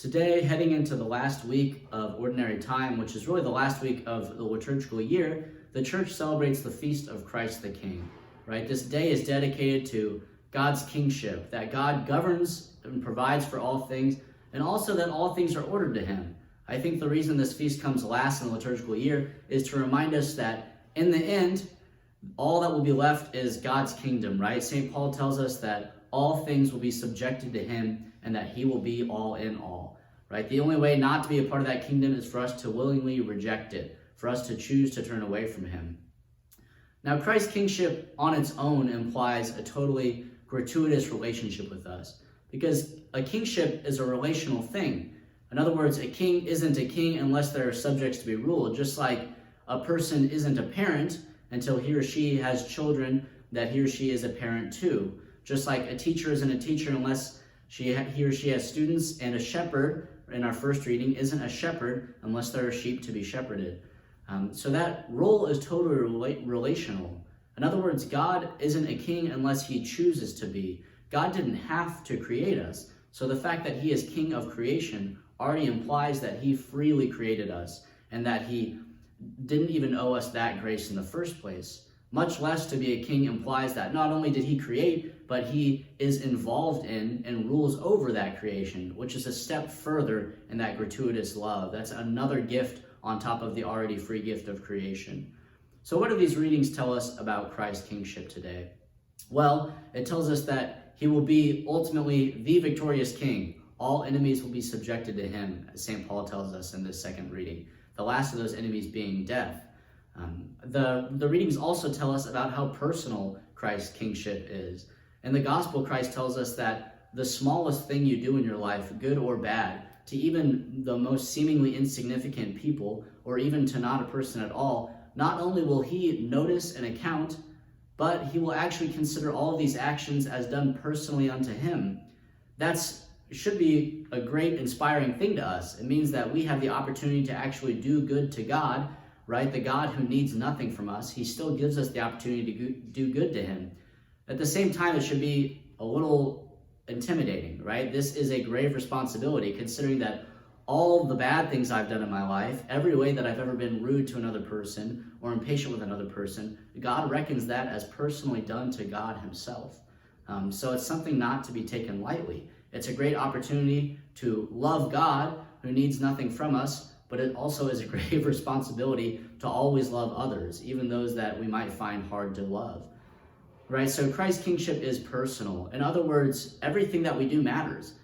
Today, heading into the last week of Ordinary Time, which is really the last week of the liturgical year, the Church celebrates the Feast of Christ the King, right? This day is dedicated to God's kingship, that God governs and provides for all things, and also that all things are ordered to him. I think the reason this feast comes last in the liturgical year is to remind us that in the end, all that will be left is God's kingdom, right? St. Paul tells us that all things will be subjected to him and that he will be all in all, right? The only way not to be a part of that kingdom is for us to willingly reject it, for us to choose to turn away from him. Now, Christ's kingship on its own implies a totally gratuitous relationship with us, because a kingship is a relational thing. In other words, a king isn't a king unless there are subjects to be ruled, just like a person isn't a parent until he or she has children that he or she is a parent to. Just like a teacher isn't a teacher unless he or she has students, and a shepherd, in our first reading, isn't a shepherd unless there are sheep to be shepherded. So that role is totally relational. In other words, God isn't a king unless he chooses to be. God didn't have to create us. So the fact that he is king of creation already implies that he freely created us and that he didn't even owe us that grace in the first place. Much less to be a king implies that not only did he create, but he is involved in and rules over that creation, which is a step further in that gratuitous love. That's another gift on top of the already free gift of creation. So what do these readings tell us about Christ's kingship today? Well, it tells us that he will be ultimately the victorious king. All enemies will be subjected to him, as St. Paul tells us in this second reading. The last of those enemies being death. The readings also tell us about how personal Christ's kingship is. In the gospel, Christ tells us that the smallest thing you do in your life, good or bad, to even the most seemingly insignificant people, or even to not a person at all, not only will he notice and account, but he will actually consider all of these actions as done personally unto him. Should be a great inspiring thing to us. It means that we have the opportunity to actually do good to God, right? The God who needs nothing from us, he still gives us the opportunity to do good to him. At the same time, it should be a little intimidating, right? This is a grave responsibility, considering that all the bad things I've done in my life, every way that I've ever been rude to another person or impatient with another person, God reckons that as personally done to God himself. So it's something not to be taken lightly. It's a great opportunity to love God, who needs nothing from us, but it also is a grave responsibility to always love others, even those that we might find hard to love. Right? So Christ's kingship is personal. In other words, everything that we do matters.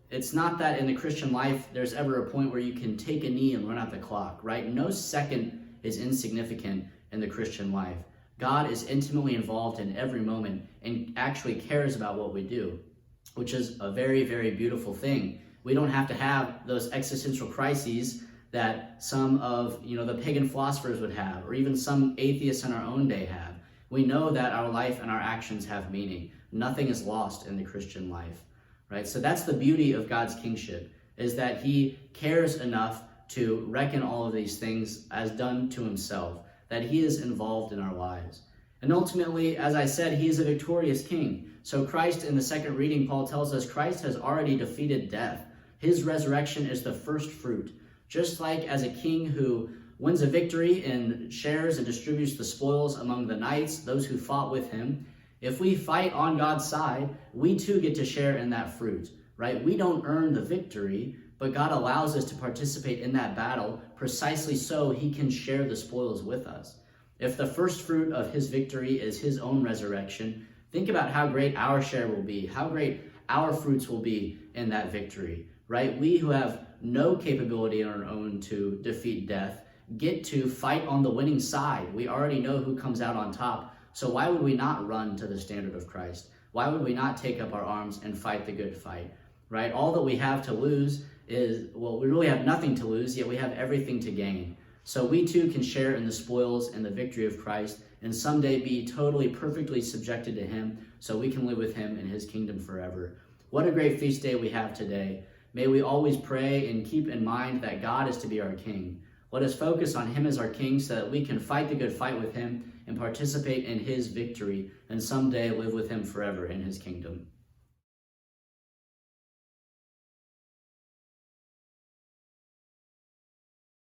It's not that in the Christian life there's ever a point where you can take a knee and run out the clock, right? No second is insignificant in the Christian life. God is intimately involved in every moment and actually cares about what we do, which is a very, very beautiful thing. We don't have to have those existential crises that some of the pagan philosophers would have, or even some atheists in our own day have. We know that our life and our actions have meaning. Nothing is lost in the Christian life, right? So that's the beauty of God's kingship, is that he cares enough to reckon all of these things as done to himself, that he is involved in our lives. And ultimately, as I said, he is a victorious king. So Christ, in the second reading, Paul tells us Christ has already defeated death. His resurrection is the first fruit. Just like as a king who wins a victory and shares and distributes the spoils among the knights, those who fought with him, if we fight on God's side, we too get to share in that fruit, right? We don't earn the victory, but God allows us to participate in that battle precisely so he can share the spoils with us. If the first fruit of his victory is his own resurrection, think about how great our share will be, how great our fruits will be in that victory, right? We who have no capability on our own to defeat death get to fight on the winning side. We already know who comes out on top. So why would we not run to the standard of Christ? Why would we not take up our arms and fight the good fight, right? All that we have to lose is, we really have nothing to lose, yet we have everything to gain. So we too can share in the spoils and the victory of Christ, and someday be totally, perfectly subjected to him, so we can live with him in his kingdom forever. What a great feast day we have today. May we always pray and keep in mind that God is to be our King. Let us focus on him as our King so that we can fight the good fight with him and participate in his victory, and someday live with him forever in his kingdom.